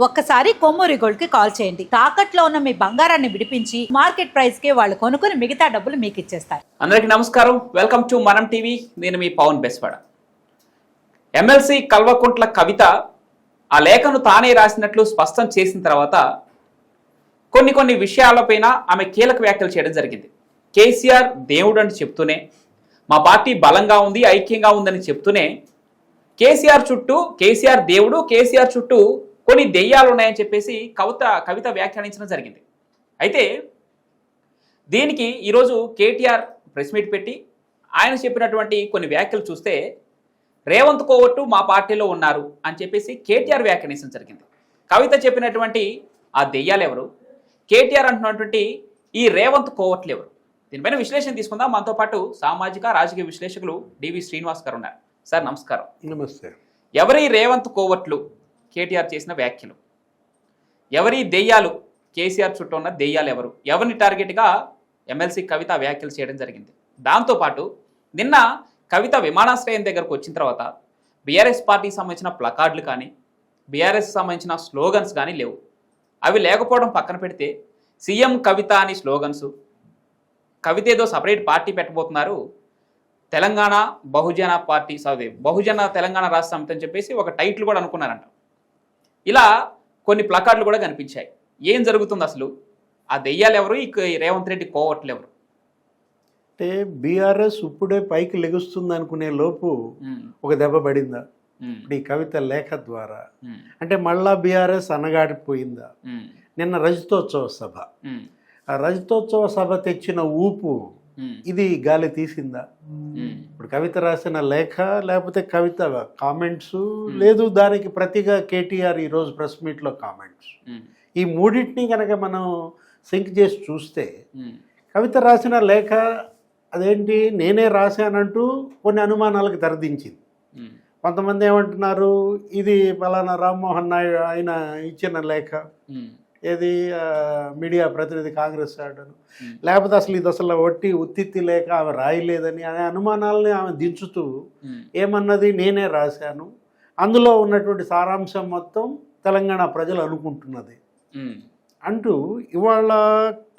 ఒక్కసారి కొమ్మూరి గోల్డ్ కి కాల్ చేయండి. తాకట్లో ఉన్న మీ బంగారాన్ని విడిపించి మార్కెట్ ప్రైస్ కి వాళ్ళు కొనుక్కుని మిగతా డబ్బులు మీకు ఇచ్చేస్తారు. అందరికీ నమస్కారం. వెల్కమ్ టు మనం టీవీ. నేను మీ పవన్ బెస్వాడ. ఎమ్మెల్సీ కల్వకుంట్ల కవిత ఆ లేఖను తానే రాసినట్లు స్పష్టం చేసిన తర్వాత కొన్ని విషయాలపైన ఆమె కీలక వ్యాఖ్యలు చేయడం జరిగింది. కేసీఆర్ దేవుడు అని చెప్తూనే, మా పార్టీ బలంగా ఉంది, ఐక్యంగా ఉందని చెప్తూనే, కేసీఆర్ చుట్టూ కేసీఆర్ దేవుడు, కేసీఆర్ చుట్టూ కొన్ని దెయ్యాలు ఉన్నాయని చెప్పేసి కవిత వ్యాఖ్యానించడం జరిగింది. అయితే దీనికి ఈరోజు కేటీఆర్ ప్రెస్ మీట్ పెట్టి ఆయన చెప్పినటువంటి కొన్ని వ్యాఖ్యలు చూస్తే రేవంత్ కోవట్టు మా పార్టీలో ఉన్నారు అని చెప్పేసి కేటీఆర్ వ్యాఖ్యానించడం జరిగింది. కవిత చెప్పినటువంటి ఆ దెయ్యాలు ఎవరు, కేటీఆర్ అంటున్నటువంటి ఈ రేవంత్ కోవట్లు ఎవరు, దీనిపైన విశ్లేషణ తీసుకుందాం. మనతో పాటు సామాజిక రాజకీయ విశ్లేషకులు డివి శ్రీనివాస్ గారు ఉన్నారు. సార్ నమస్కారం. నమస్తే. ఎవరి రేవంత్ కోవట్లు కేటీఆర్ చేసిన వ్యాఖ్యలు, ఎవరి దెయ్యాలు, కేసీఆర్ చుట్టూ ఉన్న దెయ్యాలు ఎవరు, ఎవరిని టార్గెట్గా ఎమ్మెల్సీ కవిత వ్యాఖ్యలు చేయడం జరిగింది. దాంతోపాటు నిన్న కవిత విమానాశ్రయం దగ్గరకు వచ్చిన తర్వాత బీఆర్ఎస్ పార్టీకి సంబంధించిన ప్లకార్డులు కానీ, బీఆర్ఎస్ సంబంధించిన స్లోగన్స్ కానీ లేవు. అవి లేకపోవడం పక్కన పెడితే సీఎం కవిత అని స్లోగన్స్, కవిత ఏదో సపరేట్ పార్టీ పెట్టబోతున్నారు, తెలంగాణ బహుజన పార్టీ బహుజన తెలంగాణ రాష్ట్ర సమితి అని చెప్పేసి ఒక టైటిల్ కూడా అనుకున్నారంట. ఇలా కొన్ని ప్లకార్డులు కూడా కనిపించాయి. ఏం జరుగుతుంది అసలు? ఆ దెయ్యాలు ఎవరు, ఈ రేవంత్ రెడ్డి కోవట్లు ఎవరు? అంటే బీఆర్ఎస్ ఇప్పుడే పైకి లెగుస్తుంది అనుకునే లోపు ఒక దెబ్బ పడిందా ఇప్పుడు ఈ కవిత లేఖ ద్వారా? అంటే మళ్ళా బీఆర్ఎస్ అనగాడిపోయిందా? నిన్న రజతోత్సవ సభ, ఆ రజతోత్సవ సభ తెచ్చిన ఊపు ఇది గాలి తీసిందా? ఇప్పుడు కవిత రాసిన లేఖ, లేకపోతే కవిత కామెంట్స్, లేదు దానికి ప్రతిగా కేటీఆర్ ఈరోజు ప్రెస్ మీట్లో కామెంట్స్, ఈ మూడింటిని కనుక మనం సింక్ చేసి చూస్తే కవిత రాసిన లేఖ అదేంటి నేనే రాశానంటూ కొన్ని అనుమానాలకు తెరదించింది. కొంతమంది ఏమంటున్నారు, ఇది పలానా రామ్మోహన్ నాయుడు ఆయన ఇచ్చిన లేఖ, ఏది మీడియా ప్రతినిధి కాంగ్రెస్ ఆడను, లేకపోతే అసలు ఇది అసలు ఉత్తిత్తి లేక ఆమె రాయలేదని అనే అనుమానాలని ఆమె దించుతూ ఏమన్నది, నేనే రాశాను, అందులో ఉన్నటువంటి సారాంశం మొత్తం తెలంగాణ ప్రజలు అనుకుంటున్నది అంటూ ఇవాళ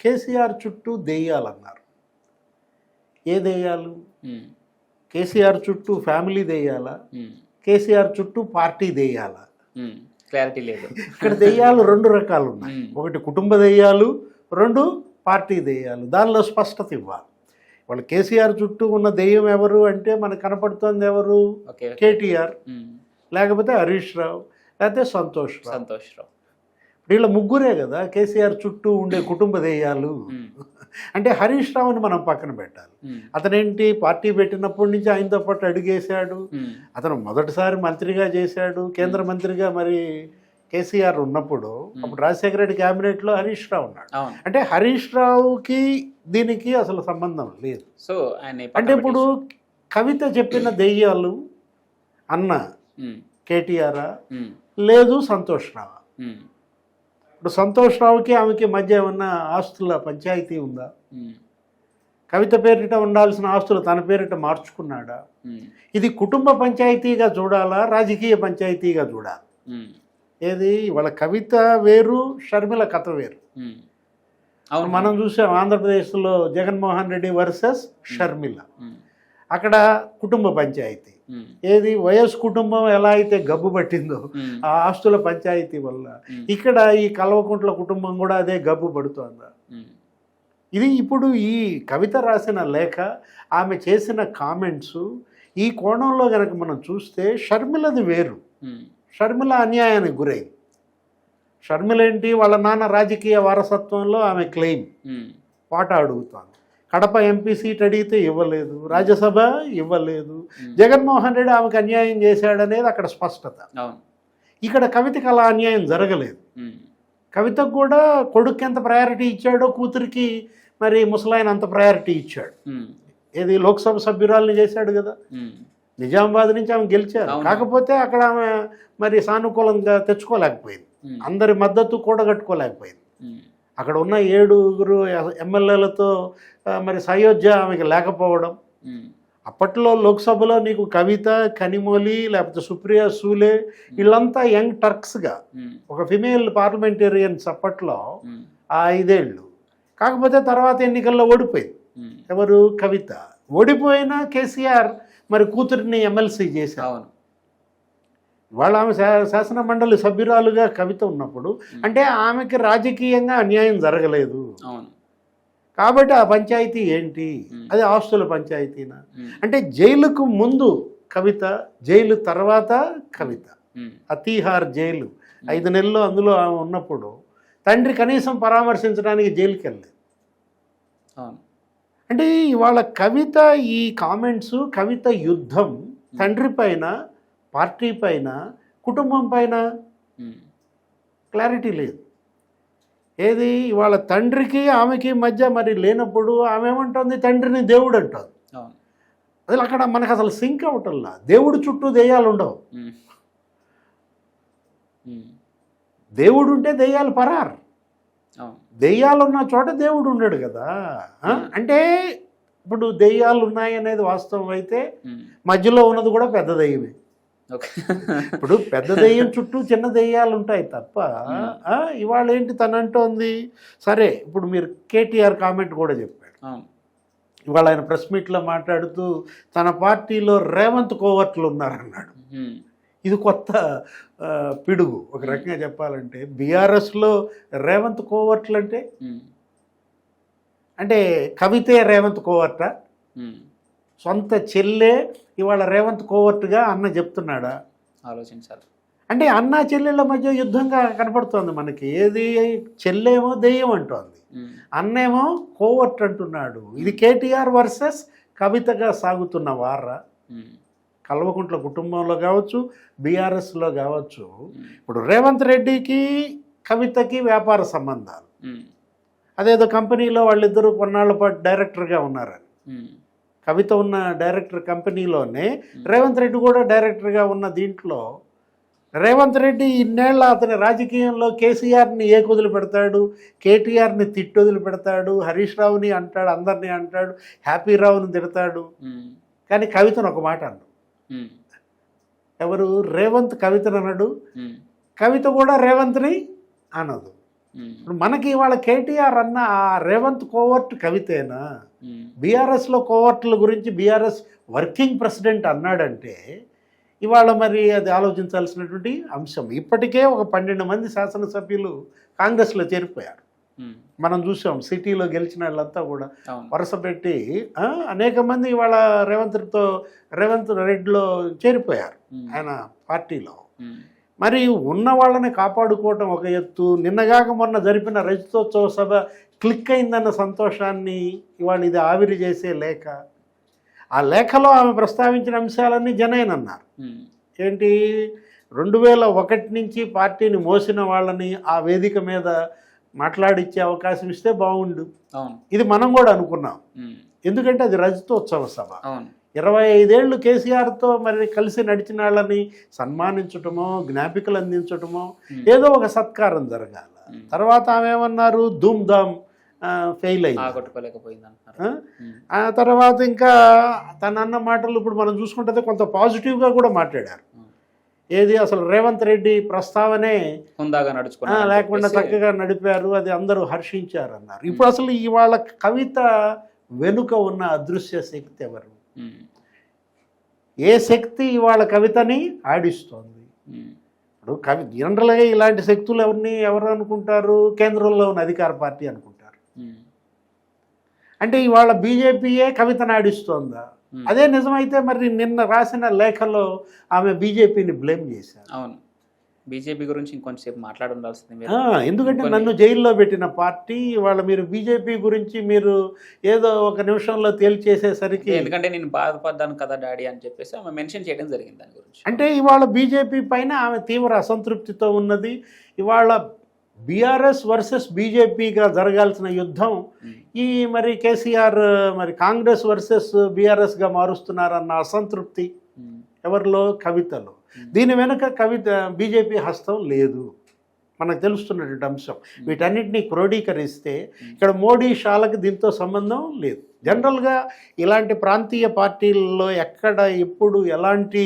కేసీఆర్ చుట్టూ దెయ్యాలన్నారు. ఏ దెయ్యాలు? కేసీఆర్ చుట్టూ ఫ్యామిలీ దెయ్యాలా, కేసీఆర్ చుట్టూ పార్టీ దెయ్యాలా? క్లారిటీ లేదు. ఇక్కడ దెయ్యాలు రెండు రకాలు ఉన్నాయి. ఒకటి కుటుంబ దెయ్యాలు, రెండు పార్టీ దెయ్యాలు. దానిలో స్పష్టత ఇవ్వాలి. వాళ్ళు కేసీఆర్ చుట్టూ ఉన్న దెయ్యం ఎవరు అంటే మనకు కనపడుతోంది ఎవరు? కేటీఆర్, లేకపోతే హరీష్ రావు, లేకపోతే సంతోష్ రావు. వీళ్ళ ముగ్గురే కదా కేసీఆర్ చుట్టూ ఉండే కుటుంబ దెయ్యాలు. అంటే హరీష్ రావుని మనం పక్కన పెట్టాలి. అతనేంటి పార్టీ పెట్టినప్పటి నుంచి ఆయనతో పాటు అడుగేశాడు. అతను మొదటిసారి మంత్రిగా చేశాడు, కేంద్ర మంత్రిగా. మరి కేసీఆర్ ఉన్నప్పుడు అప్పుడు రాజశేఖర రెడ్డి క్యాబినెట్లో హరీష్ రావు ఉన్నాడు. అంటే హరీష్ రావుకి దీనికి అసలు సంబంధం లేదు. సో అంటే ఇప్పుడు కవిత చెప్పిన దెయ్యాలు అన్న కేటీఆర్ లేదు సంతోష్ రావు. ఇప్పుడు సంతోష్ రావుకి ఆమెకి మధ్య ఏమన్నా ఆస్తుల పంచాయతీ ఉందా? కవిత పేరిట ఉండాల్సిన ఆస్తులు తన పేరిట మార్చుకున్నాడా? ఇది కుటుంబ పంచాయతీగా చూడాలా, రాజకీయ పంచాయతీగా చూడాలి? ఏది వాళ్ళ కవిత వేరు, షర్మిల కథ వేరు. మనం చూసాం ఆంధ్రప్రదేశ్లో జగన్మోహన్ రెడ్డి వర్సెస్ షర్మిల. అక్కడ కుటుంబ పంచాయతీ. ఏది వైఎస్ కుటుంబం ఎలా అయితే గబ్బు పట్టిందో ఆ ఆస్తుల పంచాయతీ వల్ల, ఇక్కడ ఈ కల్వకుంట్ల కుటుంబం కూడా అదే గబ్బు పడుతోందా? ఇది ఇప్పుడు ఈ కవిత రాసిన లేఖ, ఆమె చేసిన కామెంట్స్, ఈ కోణంలో కనుక మనం చూస్తే షర్మిలది వేరు. షర్మిల అన్యాయానికి గురైంది. షర్మిల ఏంటి, వాళ్ళ నాన్న రాజకీయ వారసత్వంలో ఆమె క్లెయిమ్ వాటా అడుగుతోంది. కడప ఎంపీ సీట్ అడిగితే ఇవ్వలేదు, రాజ్యసభ ఇవ్వలేదు. జగన్మోహన్ రెడ్డి ఆమెకు అన్యాయం చేశాడనేది అక్కడ స్పష్టత. ఇక్కడ కవితకి అలా అన్యాయం జరగలేదు. కవితకు కూడా కొడుకు ఎంత ప్రయారిటీ ఇచ్చాడో కూతురికి మరి ముసలాయన అంత ప్రయారిటీ ఇచ్చాడు. ఏది లోక్సభ సభ్యురాలని చేశాడు కదా, నిజామాబాద్ నుంచి ఆమె గెలిచారు. కాకపోతే అక్కడ ఆమె మరి సానుకూలంగా తెచ్చుకోలేకపోయింది, అందరి మద్దతు కూడగట్టుకోలేకపోయింది. అక్కడ ఉన్న 7 ఎమ్మెల్యేలతో మరి సయోధ్య ఆమెకి లేకపోవడం, అప్పట్లో లోక్సభలో నీకు కవిత, కనిమొళి, లేకపోతే సుప్రియా సూలే, వీళ్ళంతా యంగ్ టర్క్స్గా ఒక ఫిమేల్ పార్లమెంటేరియన్స్ అప్పట్లో ఆ 5 ఏళ్ళు. కాకపోతే తర్వాత ఎన్నికల్లో ఓడిపోయింది. ఎవరు? కవిత. ఓడిపోయినా కేసీఆర్ మరి కూతురిని ఎమ్మెల్సీ చేశారు. వాళ్ళ ఆమె శాసన మండలి సభ్యురాలుగా కవిత ఉన్నప్పుడు అంటే ఆమెకి రాజకీయంగా అన్యాయం జరగలేదు. కాబట్టి ఆ పంచాయతీ ఏంటి? అది ఆస్తుల పంచాయతీనా? అంటే జైలుకు ముందు కవిత, జైలు తర్వాత కవిత. అతీహార్ జైలు 5 నెలలు అందులో ఆమె ఉన్నప్పుడు తండ్రి కనీసం పరామర్శించడానికి జైలుకి వెళ్ళలేదు. అంటే ఇవాళ కవిత ఈ కామెంట్స్, కవిత యుద్ధం తండ్రి పైన, పార్టీ పైన, కుటుంబం పైన క్లారిటీ లేదు. ఏది ఇవాళ తండ్రికి ఆమెకి మధ్య మరి లేనప్పుడు ఆమె ఏమంటుంది? తండ్రిని దేవుడు అంటుంది. అసలు అక్కడ మనకు అసలు సింక్ అవటంలా. దేవుడు చుట్టూ దెయ్యాలు ఉండవు. దేవుడు ఉంటే దెయ్యాలు పరారు. దెయ్యాలు ఉన్న చోట దేవుడు ఉండడు కదా. అంటే ఇప్పుడు దెయ్యాలు ఉన్నాయి అనేది వాస్తవం అయితే మధ్యలో ఉన్నది కూడా పెద్ద దెయ్యమే. ఇప్పుడు పెద్ద దెయ్యం చుట్టూ చిన్న దెయ్యాలు ఉంటాయి తప్ప ఇవాళ ఏంటి తనంటోంది? సరే, ఇప్పుడు మీరు కేటీఆర్ కామెంట్ కూడా చెప్పాడు. ఇవాళ ఆయన ప్రెస్ మీట్లో మాట్లాడుతూ తన పార్టీలో రేవంత్ కోవర్ట్లు ఉన్నారన్నాడు. ఇది కొత్త పిడుగు ఒక రకంగా చెప్పాలంటే. బీఆర్ఎస్లో రేవంత్ కోవర్ట్లు అంటే కవితే రేవంత్ కోవర్ట, సొంత చెల్లె ఇవాళ రేవంత్ కోవర్ట్గా అన్న చెప్తున్నాడా? ఆలోచించాలి. అంటే అన్న చెల్లెళ్ళ మధ్య యుద్ధంగా కనపడుతోంది మనకి. ఏది? చెల్లెమో దెయ్యం అంటోంది, అన్నేమో కోవర్ట్ అంటున్నాడు. ఇది కేటీఆర్ వర్సెస్ కవితగా సాగుతున్న వారా? కల్వకుంట్ల కుటుంబంలో కావచ్చు, బీఆర్ఎస్లో కావచ్చు. ఇప్పుడు రేవంత్ రెడ్డికి కవితకి వ్యాపార సంబంధాలు. అదేదో కంపెనీలో వాళ్ళిద్దరూ కొన్నాళ్ళ పాటు డైరెక్టర్గా ఉన్నారని. కవిత ఉన్న డైరెక్టర్ కంపెనీలోనే రేవంత్ రెడ్డి కూడా డైరెక్టర్గా ఉన్న దీంట్లో రేవంత్ రెడ్డి ఇన్నేళ్ళ అతని రాజకీయంలో కేసీఆర్ని ఏకొదిలి పెడతాడు, కేటీఆర్ని తిట్టొదిలి పెడతాడు, హరీష్ రావుని అంటాడు, అందరినీ అంటాడు, హ్యాపీ రావుని తిడతాడు. కానీ కవితను ఒక మాట అన్నాడు. ఎవరు? రేవంత్ కవితను అన్నాడు, కవిత కూడా రేవంత్ని అనదు. ఇప్పుడు మనకి ఇవాళ కేటీఆర్ అన్న ఆ రేవంత్ కోవర్ట్ కవితేనా? బీఆర్ఎస్లో కోవర్ట్ల గురించి బీఆర్ఎస్ వర్కింగ్ ప్రెసిడెంట్ అన్నాడంటే ఇవాళ మరి అది ఆలోచించాల్సినటువంటి అంశం. ఇప్పటికే ఒక 12 మంది శాసనసభ్యులు కాంగ్రెస్లో చేరిపోయారు. మనం చూసాం సిటీలో గెలిచిన వాళ్ళంతా కూడా వరుస పెట్టి అనేక మంది ఇవాళ రేవంత్ రెడ్డిలో చేరిపోయారు ఆయన పార్టీలో. మరి ఉన్న వాళ్ళని కాపాడుకోవటం ఒక ఎత్తు. నిన్నగాక మొన్న జరిపిన రజతోత్సవ సభ క్లిక్ అయిందన్న సంతోషాన్ని ఇవాళ ఇది ఆవిరి చేసే లేఖ. ఆ లేఖలో ఆమె ప్రస్తావించిన అంశాలన్నీ జనైనన్నారు. ఏంటి? 2001 నుంచి పార్టీని మోసిన వాళ్ళని ఆ వేదిక మీద మాట్లాడిచ్చే అవకాశం ఇస్తే బాగుండు. ఇది మనం కూడా అనుకున్నాం. ఎందుకంటే అది రజతోత్సవ సభ. 25 ఏళ్ళు కేసీఆర్తో మరి కలిసి నడిచిన వాళ్ళని సన్మానించటమో, జ్ఞాపికలు అందించటమో, ఏదో ఒక సత్కారం జరగాల. తర్వాత ఆమె ఏమన్నారు? ధూమ్ధామ్ ఫెయిల్ అయింది. ఆ తర్వాత ఇంకా తన అన్న మాటలు ఇప్పుడు మనం చూసుకుంటే కొంత పాజిటివ్గా కూడా మాట్లాడారు. ఏది? అసలు రేవంత్ రెడ్డి ప్రస్తావనే లేకుండా చక్కగా నడిపారు, అది అందరూ హర్షించారు అన్నారు. ఇప్పుడు అసలు ఇవాళ కవిత వెనుక ఉన్న అదృశ్య శక్తి ఎవరు? ఏ శక్తి ఇవాళ కవితని ఆడిస్తోంది? ఇప్పుడు జనరల్గా ఇలాంటి శక్తులు ఎవరు అనుకుంటారు? కేంద్రంలో ఉన్న అధికార పార్టీ అనుకుంటారు. అంటే ఇవాళ బీజేపీయే కవితను ఆడిస్తోందా? అదే నిజమైతే మరి నిన్న రాసిన లేఖలో ఆమె బీజేపీని బ్లేమ్ చేశారు. అవును, బీజేపీ గురించి ఇంకొంచెంసేపు మాట్లాడి ఉండాల్సింది. ఎందుకంటే నన్ను జైల్లో పెట్టిన పార్టీ ఇవాళ మీరు బీజేపీ గురించి మీరు ఏదో ఒక నిమిషంలో తేల్చేసేసరికి, ఎందుకంటే నేను బాధపడ్డాను కదా డాడీ అని చెప్పేసి ఆమె మెన్షన్ చేయడం జరిగింది దాని గురించి. అంటే ఇవాళ బీజేపీ పైన ఆమె తీవ్ర అసంతృప్తితో ఉన్నది. ఇవాళ బీఆర్ఎస్ వర్సెస్ బీజేపీగా జరగాల్సిన యుద్ధం ఈ మరి కేసీఆర్ మరి కాంగ్రెస్ వర్సెస్ బీఆర్ఎస్గా మారుస్తున్నారన్న అసంతృప్తి ఎవరిలో? కవితలో. దీని వెనుక బీజేపీ హస్తం లేదు మనకు తెలుస్తున్నటువంటి అంశం. వీటన్నిటినీ క్రోడీకరిస్తే ఇక్కడ మోడీ షాలకు దీంతో సంబంధం లేదు. జనరల్గా ఇలాంటి ప్రాంతీయ పార్టీల్లో ఎక్కడ ఎప్పుడు ఎలాంటి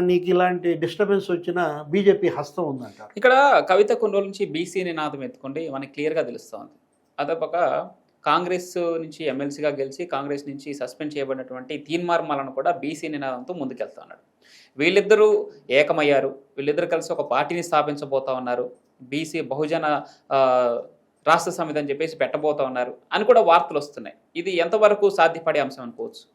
నీకు ఇలాంటి డిస్టర్బెన్స్ వచ్చినా బీజేపీ హస్తం ఉందంటారు. ఇక్కడ కవిత కొన్ని రోజుల నుంచి బీసీ నినాదం ఎత్తుకుంటే మనకి క్లియర్గా తెలుస్తుంది. అదొక కాంగ్రెస్ నుంచి ఎమ్మెల్సీగా గెలిచి కాంగ్రెస్ నుంచి సస్పెండ్ చేయబడినటువంటి తీన్మార్మలను కూడా బీసీ నినాదంతో ముందుకెళ్తా ఉన్నాడు. వీళ్ళిద్దరూ ఏకమయ్యారు, వీళ్ళిద్దరు కలిసి ఒక పార్టీని స్థాపించబోతా ఉన్నారు, బీసీ బహుజన రాష్ట్ర సమితి అని చెప్పేసి పెట్టబోతా ఉన్నారు అని కూడా వార్తలు వస్తున్నాయి. ఇది ఎంతవరకు సాధ్యపడే అంశం అనుకోవచ్చు?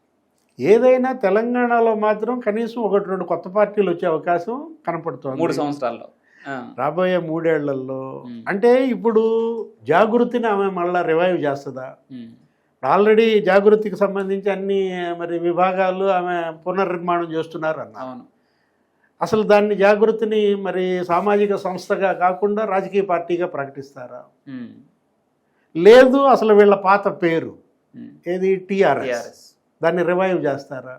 ఏదైనా తెలంగాణలో మాత్రం కనీసం 1-2 కొత్త పార్టీలు వచ్చే అవకాశం కనపడుతుంది 3 సంవత్సరాల్లో, రాబోయే 3 ఏళ్లలో. అంటే ఇప్పుడు జాగృతిని ఆమె మళ్ళీ రివైవ్ చేస్తుందా? ఆల్రెడీ జాగృతికి సంబంధించి అన్ని మరి విభాగాలు ఆమె పునర్నిర్మాణం చేస్తున్నారు అన్న. అసలు దాన్ని జాగృతిని మరి సామాజిక సంస్థగా కాకుండా రాజకీయ పార్టీగా ప్రకటిస్తారా? లేదు అసలు వీళ్ళ పాత పేరు ఏది టీఆర్ఎస్, దాన్ని రివైవ్ చేస్తారా?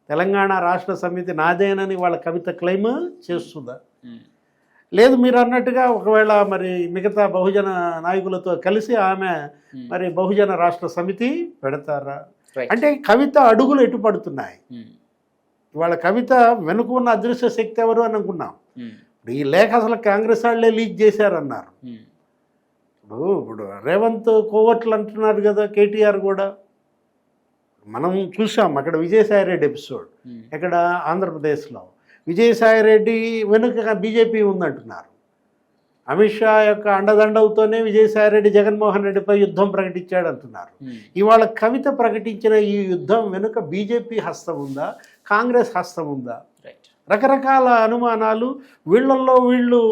తెలంగాణ రాష్ట్ర సమితి నాదేనని వాళ్ళ కవిత క్లెయిమ్ చేస్తుందా? లేదు మీరు అన్నట్టుగా ఒకవేళ మరి మిగతా బహుజన నాయకులతో కలిసి ఆమె మరి బహుజన రాష్ట్ర సమితి పెడతారా? అంటే కవిత అడుగులు ఎటుపడుతున్నాయి. ఇవాళ కవిత వెనుక ఉన్న అదృశ్య శక్తి ఎవరు అని అనుకున్నాం. ఇప్పుడు ఈ లేఖ అసలు కాంగ్రెస్ వాళ్ళే లీక్ చేశారన్నారు. ఇప్పుడు రేవంత్ కోవట్లు అంటున్నారు కదా, కేటీఆర్ కూడా. మనం చూసాం అక్కడ విజయసాయిరెడ్డి ఎపిసోడ్, ఎక్కడ ఆంధ్రప్రదేశ్లో విజయసాయిరెడ్డి వెనుక బీజేపీ ఉందంటున్నారు. అమిత్ షా యొక్క అండదండలతోనే విజయసాయిరెడ్డి జగన్మోహన్ రెడ్డిపై యుద్ధం ప్రకటించాడు అంటున్నారు. ఇవాళ కవిత ప్రకటించిన ఈ యుద్ధం వెనుక బీజేపీ హస్తం ఉందా, కాంగ్రెస్ హస్తం ఉందా? రకరకాల అనుమానాలు. వీళ్ళల్లో వీళ్ళు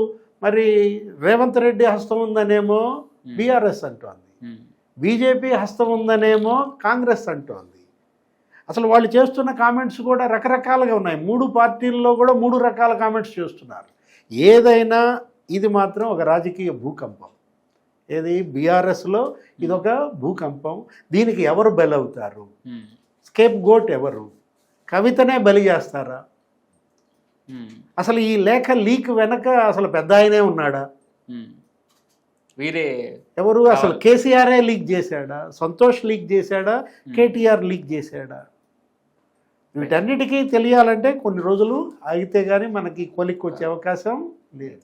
మరి రేవంత్ రెడ్డి హస్తం ఉందనేమో బీఆర్ఎస్ అంటోంది, బీజేపీ హస్తం ఉందనేమో కాంగ్రెస్ అంటోంది. అసలు వాళ్ళు చేస్తున్న కామెంట్స్ కూడా రకరకాలుగా ఉన్నాయి. 3 పార్టీల్లో కూడా 3 రకాల కామెంట్స్ చేస్తున్నారు. ఏదైనా ఇది మాత్రం ఒక రాజకీయ భూకంపం. ఏది బీఆర్ఎస్లో ఇదొక భూకంపం. దీనికి ఎవరు బలవుతారు? స్కేప్ గోట్ ఎవరు? కవితనే బలి చేస్తారా? అసలు ఈ లేఖ లీక్ వెనక అసలు పెద్ద ఆయనే ఉన్నాడా? వీరే ఎవరు? అసలు కేసీఆరే లీక్ చేశాడా? సంతోష్ లీక్ చేశాడా? కేటీఆర్ లీక్ చేశాడా? వీటన్నిటికీ తెలియాలంటే కొన్ని రోజులు ఆగితే కానీ మనకి కొలిక్కి వచ్చే అవకాశం లేదు.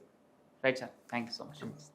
Right sir, thank you so much.